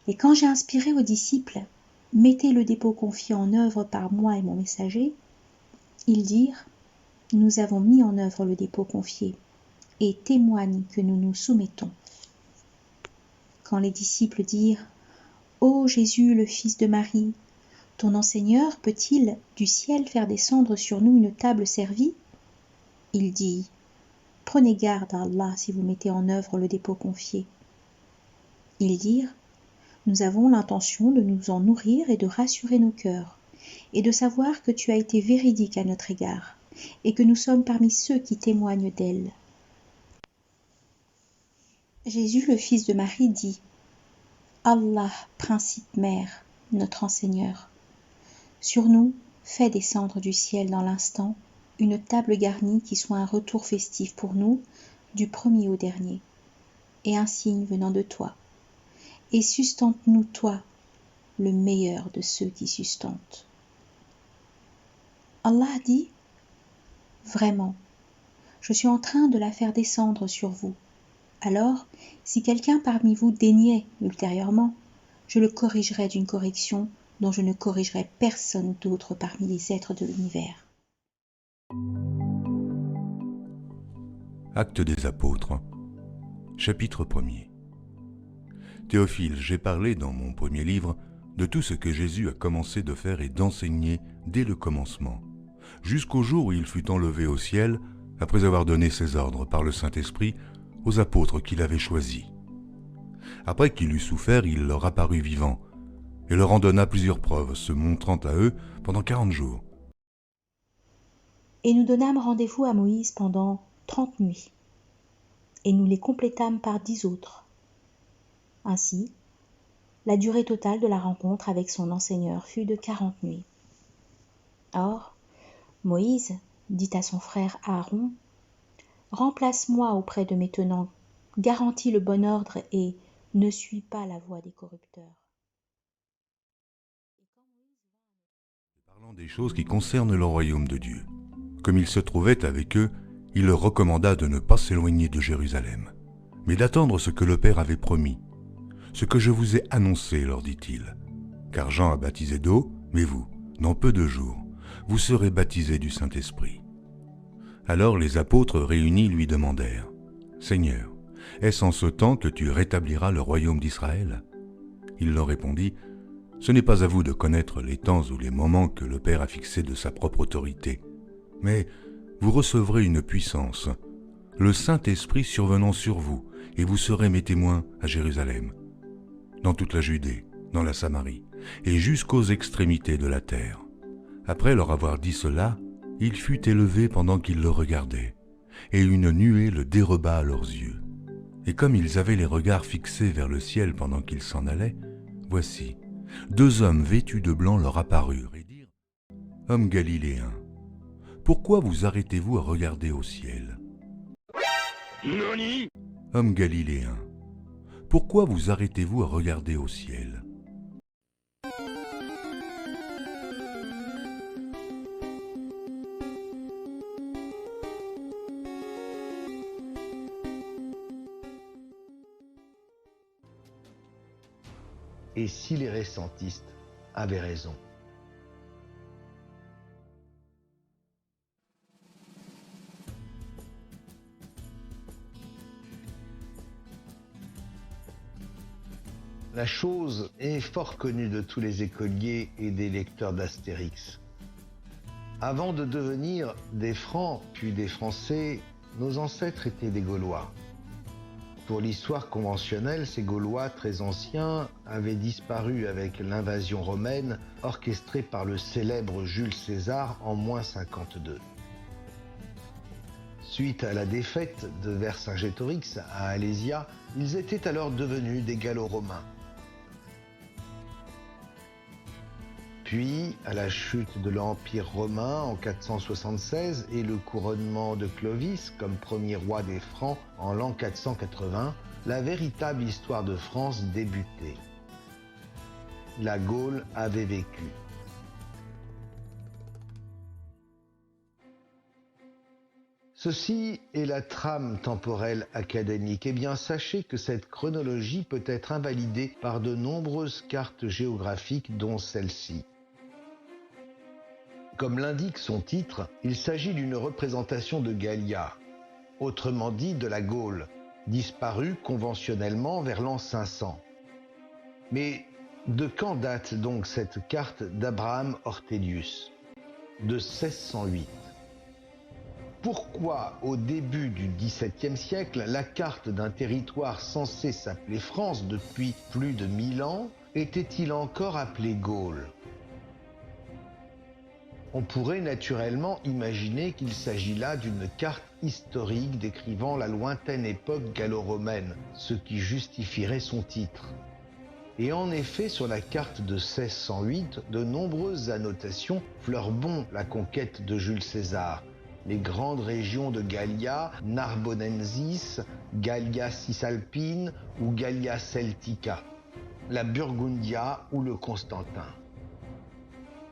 Et quand j'ai inspiré aux disciples « Mettez le dépôt confié en œuvre par moi et mon messager », ils dirent « Nous avons mis en œuvre le dépôt confié et témoignent que nous nous soumettons. » Quand les disciples dirent « Ô Jésus, le Fils de Marie, ton enseigneur peut-il du ciel faire descendre sur nous une table servie ?» Il dit « Prenez garde à Allah si vous mettez en œuvre le dépôt confié. » Ils dirent « Nous avons l'intention de nous en nourrir et de rassurer nos cœurs, et de savoir que tu as été véridique à notre égard, et que nous sommes parmi ceux qui témoignent d'elle. » Jésus, le Fils de Marie, dit « Allah, principe mère, notre enseigneur, sur nous, fais descendre du ciel dans l'instant une table garnie qui soit un retour festif pour nous, du premier au dernier, et un signe venant de toi. Et sustente-nous, toi, le meilleur de ceux qui sustentent. » Allah dit « Vraiment, je suis en train de la faire descendre sur vous. Alors, si quelqu'un parmi vous déniait ultérieurement, je le corrigerai d'une correction dont je ne corrigerai personne d'autre parmi les êtres de l'univers. » Actes des Apôtres, chapitre 1er. Théophile, j'ai parlé dans mon premier livre de tout ce que Jésus a commencé de faire et d'enseigner dès le commencement, jusqu'au jour où il fut enlevé au ciel, après avoir donné ses ordres par le Saint-Esprit aux apôtres qu'il avait choisis. Après qu'il eut souffert, il leur apparut vivant, et leur en donna plusieurs preuves, se montrant à eux pendant 40 jours. Et nous donnâmes rendez-vous à Moïse pendant 30 nuits, et nous les complétâmes par 10 autres. Ainsi, la durée totale de la rencontre avec son enseigneur fut de 40 nuits. Or, Moïse dit à son frère Aaron, « Remplace-moi auprès de mes tenants, garantis le bon ordre et ne suis pas la voie des corrupteurs. » Parlant des choses qui concernent le royaume de Dieu. Comme il se trouvait avec eux, il leur recommanda de ne pas s'éloigner de Jérusalem, mais d'attendre ce que le Père avait promis. Ce que je vous ai annoncé, leur dit-il, car Jean a baptisé d'eau, mais vous, dans peu de jours, vous serez baptisés du Saint-Esprit. Alors les apôtres réunis lui demandèrent, « Seigneur, est-ce en ce temps que tu rétabliras le royaume d'Israël ?» Il leur répondit, « Ce n'est pas à vous de connaître les temps ou les moments que le Père a fixés de sa propre autorité, mais vous recevrez une puissance, le Saint-Esprit survenant sur vous, et vous serez mes témoins à Jérusalem, dans toute la Judée, dans la Samarie, et jusqu'aux extrémités de la terre. » Après leur avoir dit cela, il fut élevé pendant qu'ils le regardaient, et une nuée le déroba à leurs yeux. Et comme ils avaient les regards fixés vers le ciel pendant qu'ils s'en allaient, voici, 2 hommes vêtus de blanc leur apparurent et dirent, « Hommes galiléens, pourquoi vous arrêtez-vous à regarder au ciel ? » Nani ? Hommes galiléens, pourquoi vous arrêtez-vous à regarder au ciel ? Et si les récentistes avaient raison? La chose est fort connue de tous les écoliers et des lecteurs d'Astérix. Avant de devenir des Francs puis des Français, nos ancêtres étaient des Gaulois. Pour l'histoire conventionnelle, ces Gaulois très anciens avaient disparu avec l'invasion romaine orchestrée par le célèbre Jules César en -52. Suite à la défaite de Vercingétorix à Alésia, ils étaient alors devenus des Gallo-Romains. Puis, à la chute de l'Empire romain en 476 et le couronnement de Clovis comme premier roi des Francs en l'an 480, la véritable histoire de France débutait. La Gaule avait vécu. Ceci est la trame temporelle académique. Eh bien, sachez que cette chronologie peut être invalidée par de nombreuses cartes géographiques, dont celle-ci. Comme l'indique son titre, il s'agit d'une représentation de Gallia, autrement dit de la Gaule, disparue conventionnellement vers l'an 500. Mais de quand date donc cette carte d'Abraham Ortelius? De 1608. Pourquoi, au début du XVIIe siècle, la carte d'un territoire censé s'appeler France depuis plus de 1000 ans était-il encore appelé Gaule? On pourrait naturellement imaginer qu'il s'agit là d'une carte historique décrivant la lointaine époque gallo-romaine, ce qui justifierait son titre. Et en effet, sur la carte de 1608, de nombreuses annotations fleurent bon la conquête de Jules César. Les grandes régions de Gallia, Narbonensis, Gallia Cisalpine ou Gallia Celtica, la Burgundia ou le Constantin.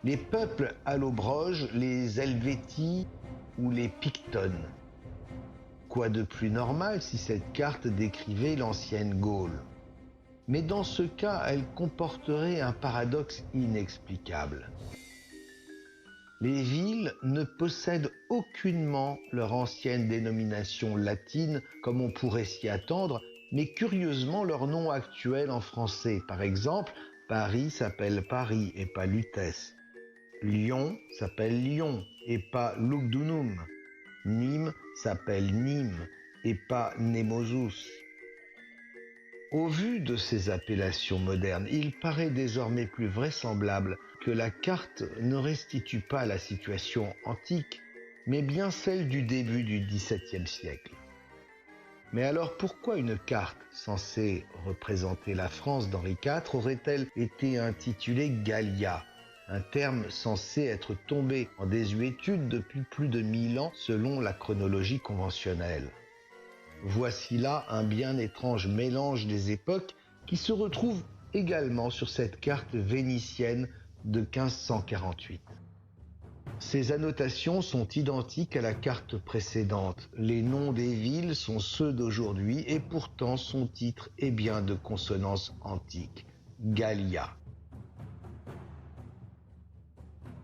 Les peuples allobroges, les Helvétii ou les Pictones. Quoi de plus normal si cette carte décrivait l'ancienne Gaule? Mais dans ce cas, elle comporterait un paradoxe inexplicable. Les villes ne possèdent aucunement leur ancienne dénomination latine comme on pourrait s'y attendre, mais curieusement leur nom actuel en français. Par exemple, Paris s'appelle Paris et pas Lutèce. Lyon s'appelle Lyon et pas Lugdunum. Nîmes s'appelle Nîmes et pas Nemosus. Au vu de ces appellations modernes, il paraît désormais plus vraisemblable que la carte ne restitue pas la situation antique, mais bien celle du début du XVIIe siècle. Mais alors pourquoi une carte censée représenter la France d'Henri IV aurait-elle été intitulée Gallia, un terme censé être tombé en désuétude depuis plus de 1000 ans selon la chronologie conventionnelle? Voici là un bien étrange mélange des époques qui se retrouve également sur cette carte vénitienne de 1548. Ces annotations sont identiques à la carte précédente. Les noms des villes sont ceux d'aujourd'hui et pourtant son titre est bien de consonance antique, Gallia.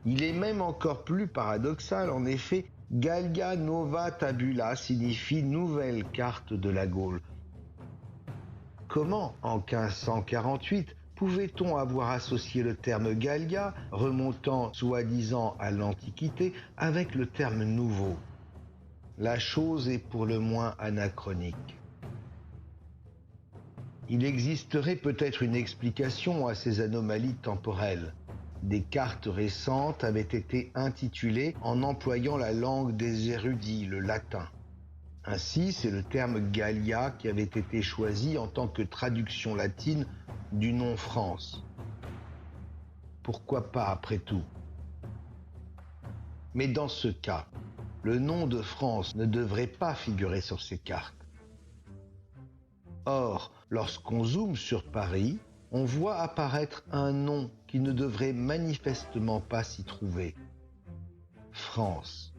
Il est même encore plus paradoxal, en effet, Gallia Nova Tabula signifie nouvelle carte de la Gaule. Comment, en 1548, pouvait-on avoir associé le terme Gallia, remontant soi-disant à l'Antiquité, avec le terme nouveau? La chose est pour le moins anachronique. Il existerait peut-être une explication à ces anomalies temporelles. Des cartes récentes avaient été intitulées en employant la langue des érudits, le latin. Ainsi, c'est le terme Gallia qui avait été choisi en tant que traduction latine du nom France. Pourquoi pas après tout? Mais dans ce cas, le nom de France ne devrait pas figurer sur ces cartes. Or, lorsqu'on zoome sur Paris, on voit apparaître un nom qui ne devrait manifestement pas s'y trouver. France.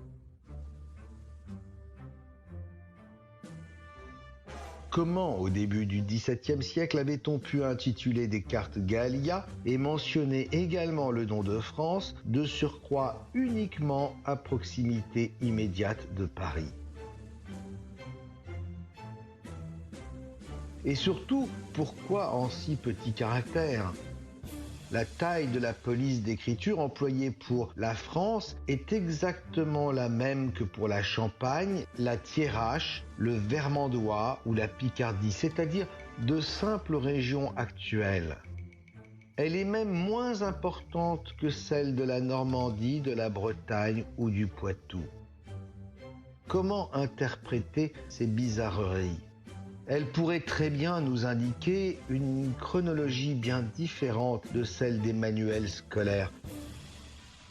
Comment, au début du XVIIe siècle, avait-on pu intituler des cartes Gallia et mentionner également le nom de France, de surcroît uniquement à proximité immédiate de Paris? Et surtout, pourquoi en si petits caractères? La taille de la police d'écriture employée pour la France est exactement la même que pour la Champagne, la Thiérache, le Vermandois ou la Picardie, c'est-à-dire de simples régions actuelles. Elle est même moins importante que celle de la Normandie, de la Bretagne ou du Poitou. Comment interpréter ces bizarreries? Elle pourrait très bien nous indiquer une chronologie bien différente de celle des manuels scolaires.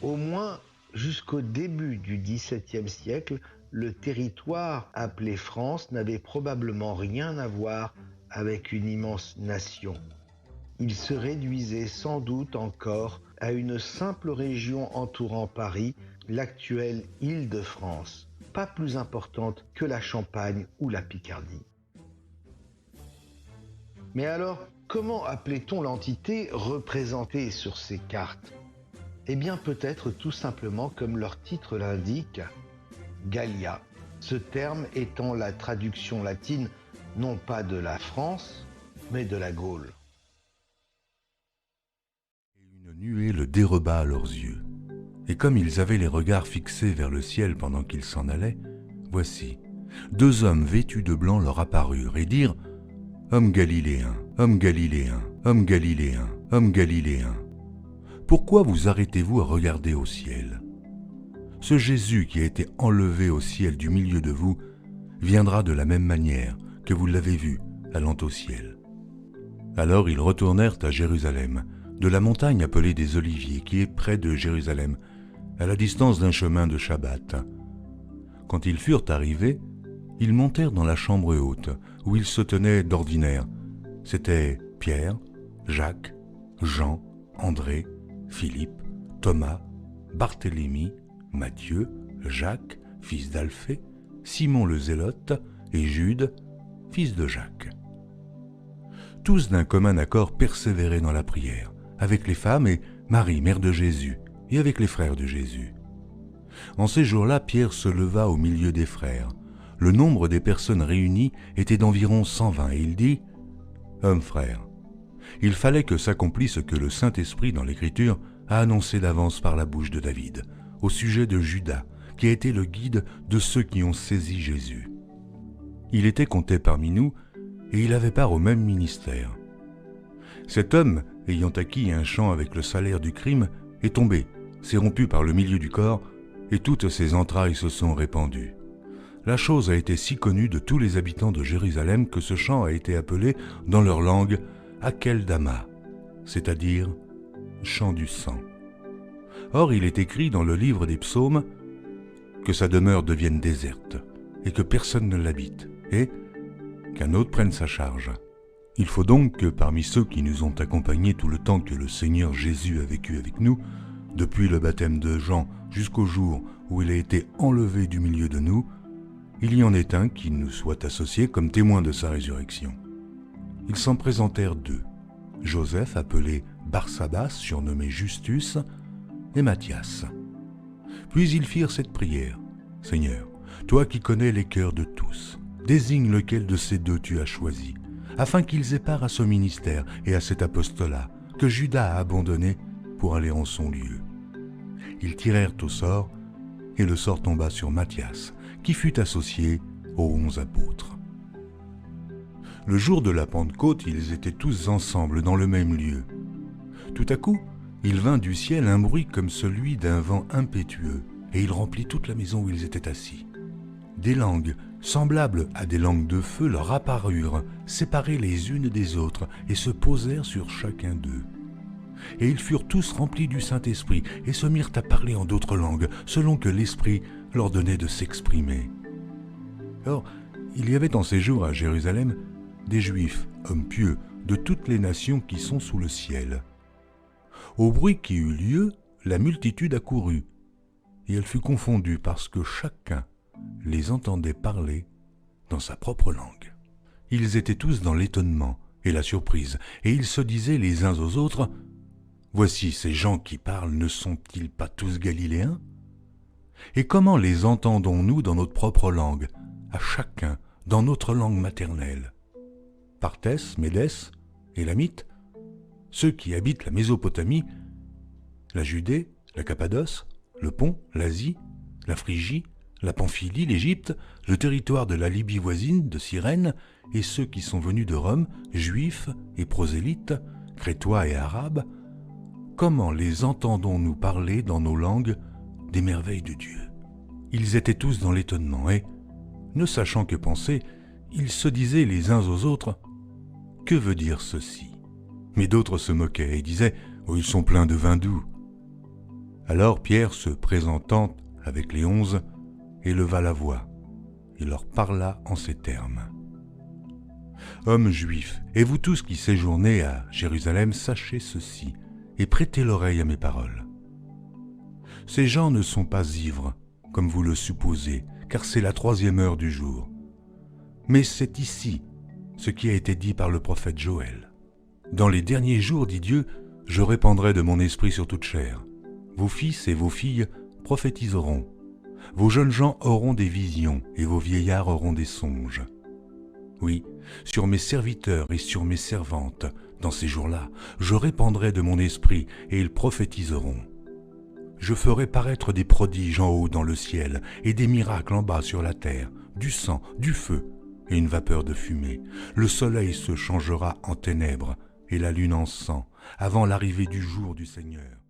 Au moins, jusqu'au début du XVIIe siècle, le territoire appelé France n'avait probablement rien à voir avec une immense nation. Il se réduisait sans doute encore à une simple région entourant Paris, l'actuelle Île-de-France. pas plus importante que la Champagne ou la Picardie. Mais alors, comment appelait-on l'entité représentée sur ces cartes? Eh bien peut-être tout simplement comme leur titre l'indique, Gallia, ce terme étant la traduction latine non pas de la France, mais de la Gaule. Une nuée le déroba à leurs yeux, et comme ils avaient les regards fixés vers le ciel pendant qu'ils s'en allaient, voici, 2 hommes vêtus de blanc leur apparurent et dirent « Hommes galiléens, hommes galiléens, hommes galiléens, hommes galiléens, pourquoi vous arrêtez-vous à regarder au ciel? Ce Jésus qui a été enlevé au ciel du milieu de vous viendra de la même manière que vous l'avez vu allant au ciel. » Alors ils retournèrent à Jérusalem, de la montagne appelée des Oliviers, qui est près de Jérusalem, à la distance d'un chemin de Shabbat. Quand ils furent arrivés, ils montèrent dans la chambre haute, où ils se tenaient d'ordinaire. C'étaient Pierre, Jacques, Jean, André, Philippe, Thomas, Barthélemy, Matthieu, Jacques, fils d'Alphée, Simon le Zélote et Jude, fils de Jacques. Tous d'un commun accord persévéraient dans la prière, avec les femmes et Marie, mère de Jésus, et avec les frères de Jésus. En ces jours-là, Pierre se leva au milieu des frères. Le nombre des personnes réunies était d'environ 120, et il dit « Hommes frères, il fallait que s'accomplisse ce que le Saint-Esprit dans l'Écriture a annoncé d'avance par la bouche de David, au sujet de Judas, qui a été le guide de ceux qui ont saisi Jésus. Il était compté parmi nous, et il avait part au même ministère. Cet homme, ayant acquis un champ avec le salaire du crime, est tombé, s'est rompu par le milieu du corps, et toutes ses entrailles se sont répandues. La chose a été si connue de tous les habitants de Jérusalem que ce champ a été appelé, dans leur langue, Akeldama, c'est-à-dire champ du sang. Or il est écrit dans le livre des psaumes que sa demeure devienne déserte, et que personne ne l'habite, et qu'un autre prenne sa charge. Il faut donc que parmi ceux qui nous ont accompagnés tout le temps que le Seigneur Jésus a vécu avec nous, depuis le baptême de Jean jusqu'au jour où il a été enlevé du milieu de nous, il y en ait un qui nous soit associé comme témoin de sa résurrection. Ils s'en présentèrent 2, Joseph appelé Barsabas, surnommé Justus, et Matthias. Puis ils firent cette prière, « Seigneur, toi qui connais les cœurs de tous, désigne lequel de ces 2 tu as choisi, afin qu'ils aient part à ce ministère et à cet apostolat que Judas a abandonné pour aller en son lieu. » Ils tirèrent au sort, et le sort tomba sur Matthias, qui fut associé aux 11 apôtres. Le jour de la Pentecôte, ils étaient tous ensemble dans le même lieu. Tout à coup, il vint du ciel un bruit comme celui d'un vent impétueux, et il remplit toute la maison où ils étaient assis. Des langues, semblables à des langues de feu, leur apparurent, séparées les unes des autres, et se posèrent sur chacun d'eux. Et ils furent tous remplis du Saint-Esprit, et se mirent à parler en d'autres langues, selon que l'Esprit leur donnait de s'exprimer. Or, il y avait en ces jours à Jérusalem des Juifs, hommes pieux, de toutes les nations qui sont sous le ciel. Au bruit qui eut lieu, la multitude accourut, et elle fut confondue parce que chacun les entendait parler dans sa propre langue. Ils étaient tous dans l'étonnement et la surprise, et ils se disaient les uns aux autres, « Voici ces gens qui parlent, ne sont-ils pas tous galiléens? Et comment les entendons-nous dans notre propre langue, à chacun dans notre langue maternelle? Parthès, Médès, Élamite, ceux qui habitent la Mésopotamie, la Judée, la Cappadoce, le Pont, l'Asie, la Phrygie, la Pamphylie, l'Égypte, le territoire de la Libye voisine, de Cyrène, et ceux qui sont venus de Rome, juifs et prosélytes, crétois et arabes, comment les entendons-nous parler dans nos langues des merveilles de Dieu? Ils étaient tous dans l'étonnement et, ne sachant que penser, ils se disaient les uns aux autres, « Que veut dire ceci ?» Mais d'autres se moquaient et disaient, « Oh, ils sont pleins de vin doux. » Alors Pierre, se présentant avec les 11, éleva la voix et leur parla en ces termes. « Hommes juifs, et vous tous qui séjournez à Jérusalem, sachez ceci, et prêtez l'oreille à mes paroles. Ces gens ne sont pas ivres, comme vous le supposez, car c'est la 3e heure du jour. Mais c'est ici ce qui a été dit par le prophète Joël. Dans les derniers jours, dit Dieu, je répandrai de mon esprit sur toute chair. Vos fils et vos filles prophétiseront. Vos jeunes gens auront des visions et vos vieillards auront des songes. Oui, sur mes serviteurs et sur mes servantes, dans ces jours-là, je répandrai de mon esprit et ils prophétiseront. Je ferai paraître des prodiges en haut dans le ciel et des miracles en bas sur la terre, du sang, du feu et une vapeur de fumée. Le soleil se changera en ténèbres et la lune en sang avant l'arrivée du jour du Seigneur.